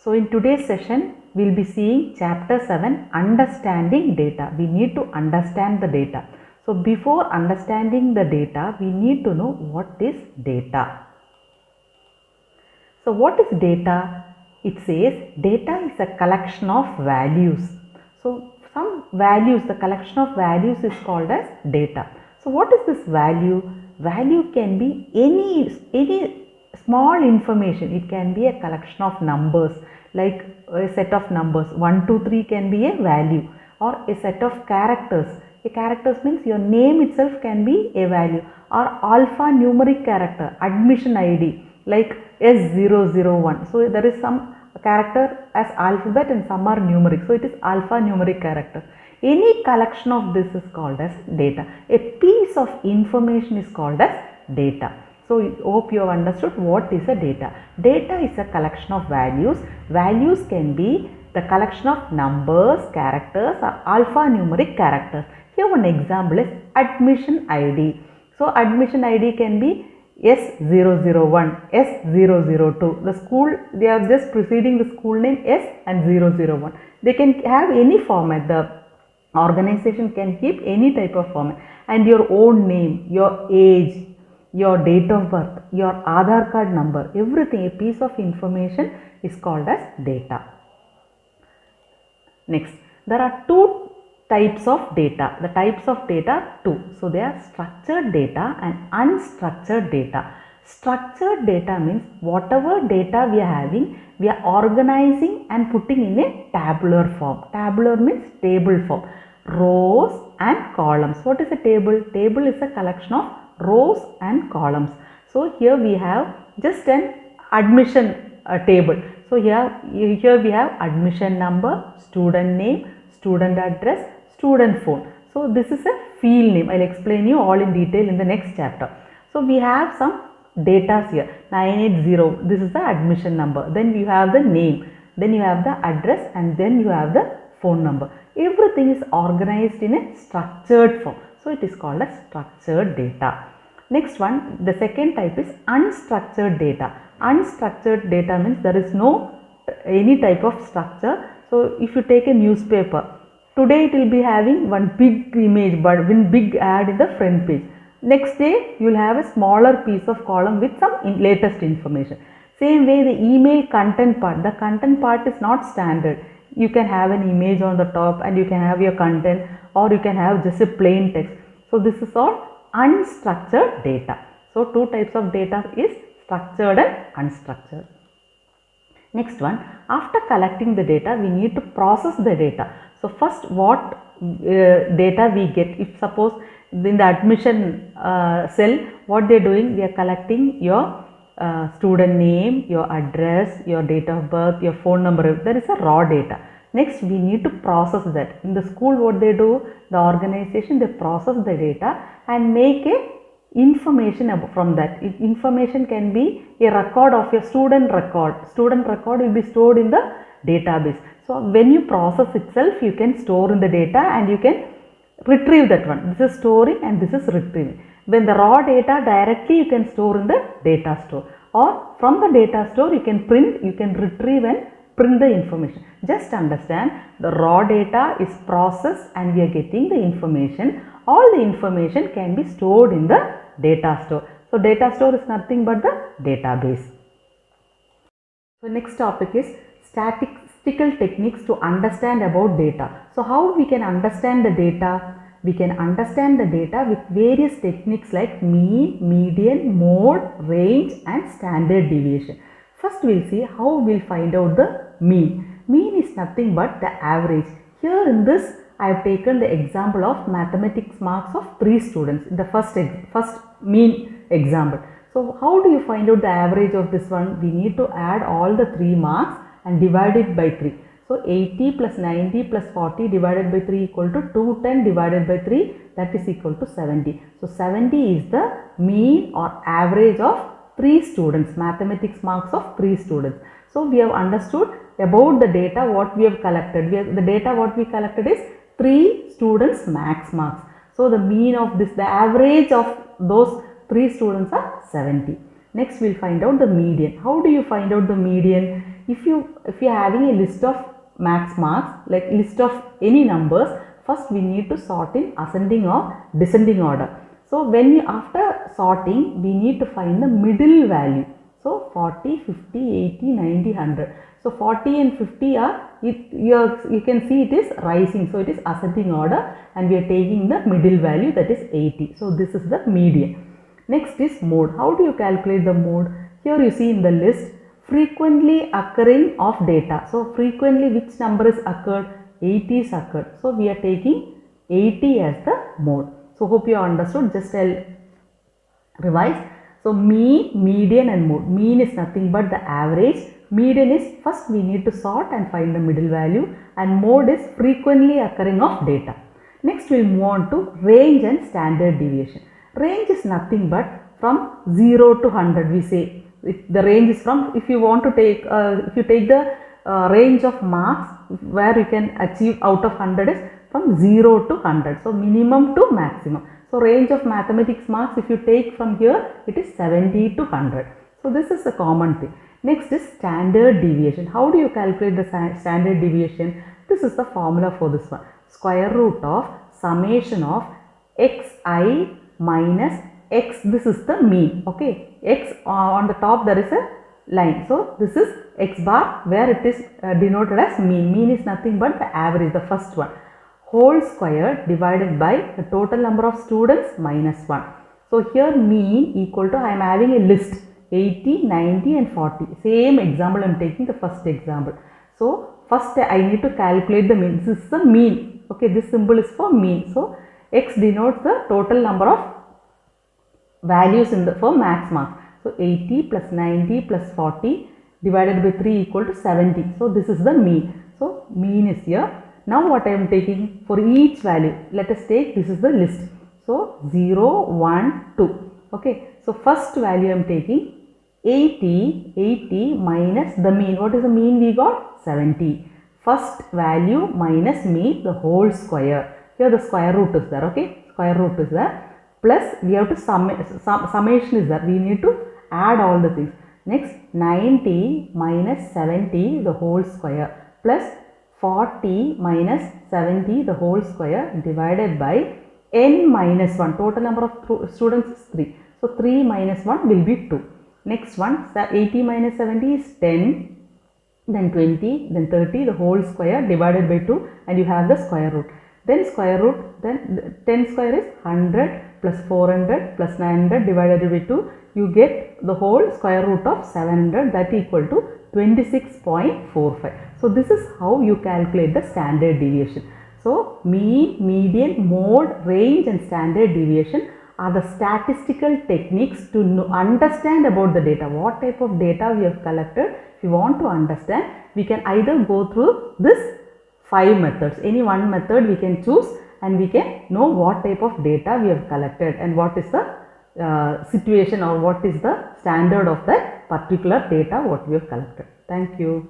So in today's session, we will be seeing chapter 7, understanding data. We need to understand the data. So before understanding the data, we need to know what is data. So what is data? It says data is a collection of values. So some values, the collection of values is called as data. So what is this value? Value can be any small information. It can be a collection of numbers, like a set of numbers 1, 2, 3 can be a value, or a set of characters. A characters means your name itself can be a value, or alphanumeric character, admission ID like S001. So there is some character as alphabet and some are numeric. So it is alphanumeric character. Any collection of this is called as data. A piece of information is called as data. So I hope you have understood what is a data. Data is a collection of values. Values can be the collection of numbers, characters, or alphanumeric characters. Here one example is admission ID. So admission ID can be S001, S002. The school, they are just preceding the school name S and 001. They can have any format. The organization can keep any type of format, and your own name, your age, your date of birth, your Aadhaar card number, everything, a piece of information is called as data. Next, there are two types of data. The types of data are two. So they are structured data and unstructured data. Structured data means whatever data we are having, we are organizing and putting in a tabular form. Tabular means table form. Rows and columns. What is a table? Table is a collection of rows and columns. So here we have just an admission table. So here we have admission number, student name, student address, student phone. So this is a field name. I will explain you all in detail in the next chapter. So we have some data here, 980, this is the admission number. Then you have the name, then you have the address, and then you have the phone number. Everything is organized in a structured form. So it is called as structured data. Next one, the second type is unstructured data. Unstructured data means there is no any type of structure. So if you take a newspaper, today it will be having one big image but one big ad in the front page. Next day you will have a smaller piece of column with some latest information. Same way the email content part, the content part is not standard. You can have an image on the top and you can have your content, or you can have just a plain text. So this is all unstructured data. So two types of data is structured and unstructured. Next one, after collecting the data, we need to process the data. So first what data we get, if suppose in the admission cell, what they are doing, they are collecting your student name, your address, your date of birth, your phone number, there is a raw data. Next we need to process that. In the school what they do, the organization, they process the data and make a information from that. Information can be a record of your student record. Student record will be stored in the database. So when you process itself, you can store in the data and you can retrieve that one. This is storing and this is retrieving. When the raw data directly you can store in the data store, or from the data store you can print, you can retrieve and print the information. Just understand, the raw data is processed and we are getting the information. All the information can be stored in the data store. So data store is nothing but the database. So next topic is statistical techniques to understand about data. So how we can understand the data? We can understand the data with various techniques like mean, median, mode, range and standard deviation. First we will see how we will find out the mean. Mean is nothing but the average. Here in this I have taken the example of mathematics marks of 3 students in the first mean example. So how do you find out the average of this one? We need to add all the 3 marks and divide it by 3. So 80 plus 90 plus 40 divided by 3 equal to 210 divided by 3, that is equal to 70. So 70 is the mean or average of 3 students, mathematics marks of 3 students. So we have understood about the data what we have collected. The data what we collected is 3 students max marks. So the mean of this, the average of those 3 students are 70. Next we will find out the median. How do you find out the median? if you are having a list of max marks, like list of any numbers, first we need to sort in ascending or descending order. So when you, after sorting, we need to find the middle value. So 40, 50, 80, 90, 100. So 40 and 50 are, you can see it is rising. So it is ascending order and we are taking the middle value, that is 80. So this is the median. Next is mode. How do you calculate the mode? Here you see in the list frequently occurring of data. So frequently which number is occurred? 80 is occurred. So we are taking 80 as the mode. So hope you understood. Just I'll revise. So mean, median and mode. Mean is nothing but the average. Median is first we need to sort and find the middle value, and mode is frequently occurring of data. Next we will move on to range and standard deviation. Range is nothing but from 0 to 100. We say the range is from, if you want to take, if you take the range of marks where you can achieve out of 100 is from 0 to 100. So minimum to maximum. So range of mathematics marks, if you take from here, it is 70 to 100. So this is a common thing. Next is standard deviation. How do you calculate the standard deviation? This is the formula for this one. Square root of summation of xi minus x. This is the mean. Okay. X on the top there is a line. So this is x bar where it is denoted as mean. Mean is nothing but the average, the first one. Whole square divided by the total number of students minus 1. So here mean equal to, I am having a list 80, 90 and 40. Same example I am taking, the first example. So first I need to calculate the mean. This is the mean. Okay, this symbol is for mean. So x denotes the total number of values in the for max marks. So 80 plus 90 plus 40 divided by 3 equal to 70. So this is the mean. So mean is here. Now what I am taking for each value, let us take, this is the list. So 0, 1, 2. Okay. So first value I am taking 80 minus the mean. What is the mean we got? 70. First value minus mean, the whole square. Here the square root is there. Okay. Square root is there. Plus we have to summation is there. We need to add all the things. Next 90 minus 70 the whole square plus 40 minus 70 the whole square divided by n minus 1. Total number of students is 3. So 3 minus 1 will be 2. Next one, 80 minus 70 is 10, then 20, then 30 the whole square divided by 2 and you have the square root. Then square root, then 10 square is 100 plus 400 plus 900 divided by 2. You get the whole square root of 700, that equal to 26.45. So this is how you calculate the standard deviation. So mean, median, mode, range and standard deviation are the statistical techniques to understand about the data. What type of data we have collected. If you want to understand, we can either go through this 5 methods. Any one method we can choose and we can know what type of data we have collected and what is the situation or what is the standard of that particular data what we have collected. Thank you.